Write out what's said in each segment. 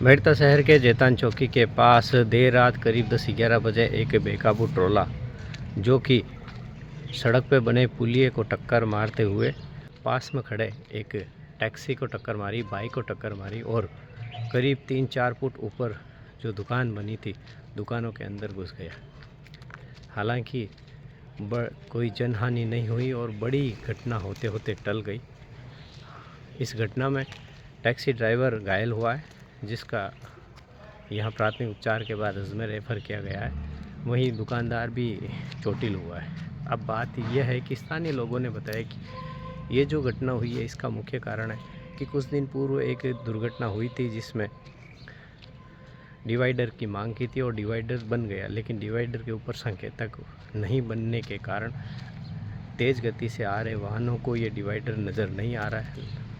मेड़ता शहर के जैतान चौकी के पास देर रात करीब 10-11 बजे एक बेकाबू ट्रोला जो कि सड़क पर बने पुलिये को टक्कर मारते हुए पास में खड़े एक टैक्सी को टक्कर मारी, बाइक को टक्कर मारी और करीब 3-4 फुट ऊपर जो दुकान बनी थी दुकानों के अंदर घुस गया। हालांकि कोई जनहानि नहीं हुई और बड़ी घटना होते होते टल गई। इस घटना में टैक्सी ड्राइवर घायल हुआ है, जिसका यहाँ प्राथमिक उपचार के बाद अजमेर रेफ़र किया गया है। वहीं दुकानदार भी चोटिल हुआ है। अब बात यह है कि स्थानीय लोगों ने बताया कि ये जो घटना हुई है इसका मुख्य कारण है कि कुछ दिन पूर्व एक दुर्घटना हुई थी जिसमें डिवाइडर की मांग की थी और डिवाइडर बन गया, लेकिन डिवाइडर के ऊपर संकेतक नहीं बनने के कारण तेज़ गति से आ रहे वाहनों को ये डिवाइडर नज़र नहीं आ रहा है,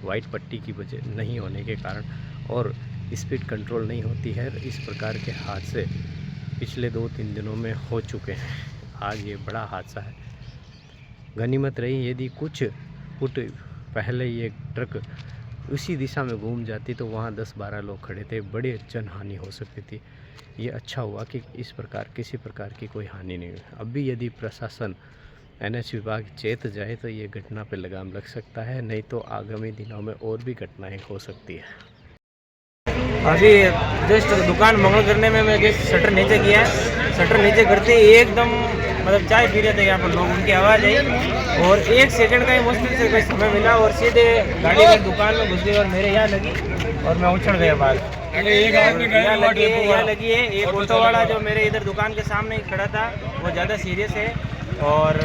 वाइट पट्टी की वजह नहीं होने के कारण, और स्पीड कंट्रोल नहीं होती है। इस प्रकार के हादसे पिछले 2-3 दिनों में हो चुके हैं। आज ये बड़ा हादसा है। गनीमत रही यदि कुछ फुट पहले ये ट्रक उसी दिशा में घूम जाती तो वहाँ 10-12 लोग खड़े थे, बड़ी जनहानि हो सकती थी। ये अच्छा हुआ कि इस प्रकार किसी प्रकार की कोई हानि नहीं हुई। अब भी यदि प्रशासन NH विभाग चेत जाए तो ये घटना पर लगाम लग सकता है, नहीं तो आगामी दिनों में और भी घटनाएं हो सकती है। अभी जस्ट दुकान मंगल करने में मैं जस्ट शटर नीचे किया, शटर नीचे करते ही एकदम मतलब चाय पी रहे थे यहाँ पर लोग, उनकी आवाज़ आई और 1 सेकंड का ही मुश्किल से कोई समय मिला और सीधे गाड़ी में दुकान में घुस गई और मेरे यहाँ लगी और मैं उछल गया बाहर। यहाँ लगी है। एक ऑटो वाला जो मेरे इधर दुकान के सामने ही खड़ा था वो ज़्यादा सीरियस है और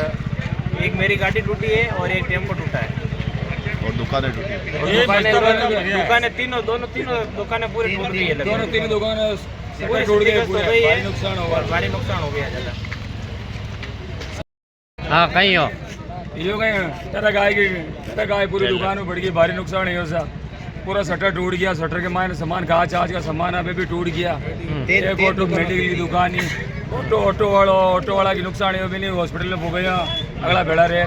एक मेरी गाड़ी टूटी है और एक टेम्पो टूटा है और दुकानें टूटी हैं। दुकानें तीनों दुकानें पूरी टूट गई है। दोनों तीन दुकानें पूरी टूट गई, भारी नुकसान हो गया ज़्यादा। हाँ कहीं हो यो कहीं तेरा गाय पूरी दुकान में बढ़ गई, भारी नुकसान है उसका। पूरा शटर टूट गया, शटर के मायने सामान कांच का सामान अभी भी टूट गया। एक ऑटो मेडिकल की दुकान ही ऑटो वाला की नुकसान है भी नहीं, हॉस्पिटल में गया अगला बेड़ा रहे।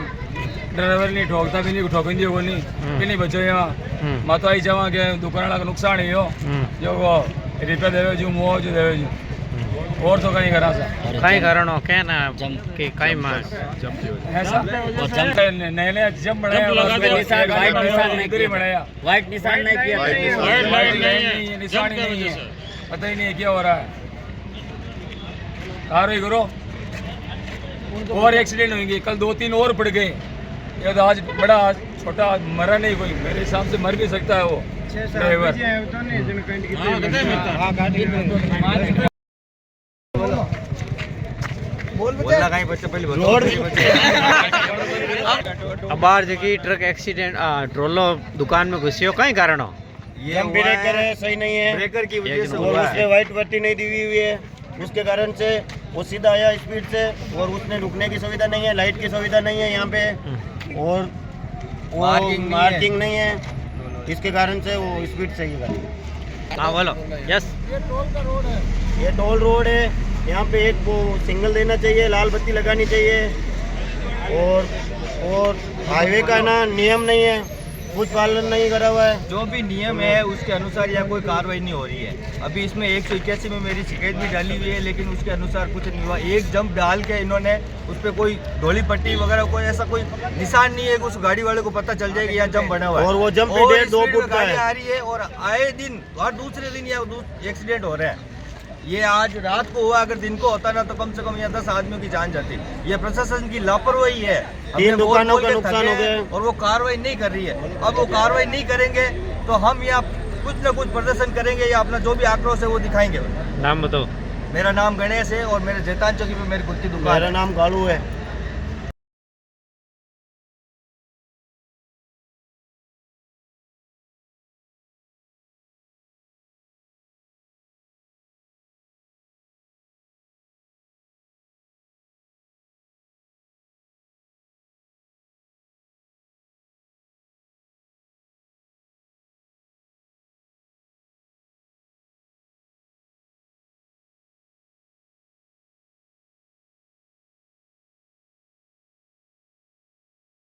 ड्राइवर नहीं ठोकता भी नहीं, ठोकेंगे वो नहीं भी नहीं बचो यहाँ मातो आई जमा के दुकान वाला का नुकसान है यो जो वो रिपेयर देवे जो मुआव जो देवे जो और तो कहीं करा सा कहीं कारण हो क्या ना कि कहीं मार ऐसा नए जब बनाया वाइट निशान नहीं किया, निशान ही नहीं है, पता ही नहीं क्या हो रहा है। कार्रवाई करो और एक्सीडेंट होंगे, कल 2-3 और पड़ गए। ये तो आज बड़ा छोटा मरा नहीं कोई, मेरे हिसाब से मर भी सकता है वो ड्राइवर। बाहर जगह ट्रक एक्सीडेंट ट्रोलो दुकान में घुसी हो, कहीं कारण हो? ये ब्रेकर है सही नहीं है, ब्रेकर की वजह से उसने वाइट पट्टी नहीं दी हुई है, उसके कारण से वो सीधा आया स्पीड से और उसने रुकने की सुविधा नहीं है, लाइट की सुविधा नहीं है यहाँ पे और मार्किंग नहीं है, इसके कारण से वो स्पीड से ही गाड़ी। हाँ बोलो। यस, ये टोल रोड है, यहाँ पे एक वो सिग्नल देना चाहिए, लाल बत्ती लगानी चाहिए और हाईवे का ना नियम नहीं है, कुछ पालन नहीं करा हुआ है। जो भी नियम है उसके अनुसार यहाँ कोई कार्रवाई नहीं हो रही है। अभी इसमें 181 में मेरी शिकायत भी डाली हुई है, लेकिन उसके अनुसार कुछ नहीं हुआ। एक जंप डाल के इन्होंने उस पर कोई धोली पट्टी वगैरह कोई ऐसा कोई निशान नहीं है कि उस गाड़ी वाले को पता चल जाएगा यहाँ जंप बना हुआ है। और वो जंप भी 1.5-2 फुट का है। आ रही है और आए दिन और दूसरे दिन यह एक्सीडेंट हो रहा है। ये आज रात को हुआ, अगर दिन को होता ना तो कम से कम यहाँ 10 आदमियों की जान जाती। ये प्रशासन की लापरवाही है, 3 दुकानों का नुकसान हो गया और वो कार्रवाई नहीं कर रही है। अब वो कार्रवाई नहीं करेंगे तो हम यहाँ कुछ न कुछ प्रदर्शन करेंगे या अपना जो भी आक्रोश है वो दिखाएंगे। नाम बताओ। मेरा नाम गणेश है और मेरे जैतान चौकी पे मेरी खुद की दुकान। मेरा नाम कालू है।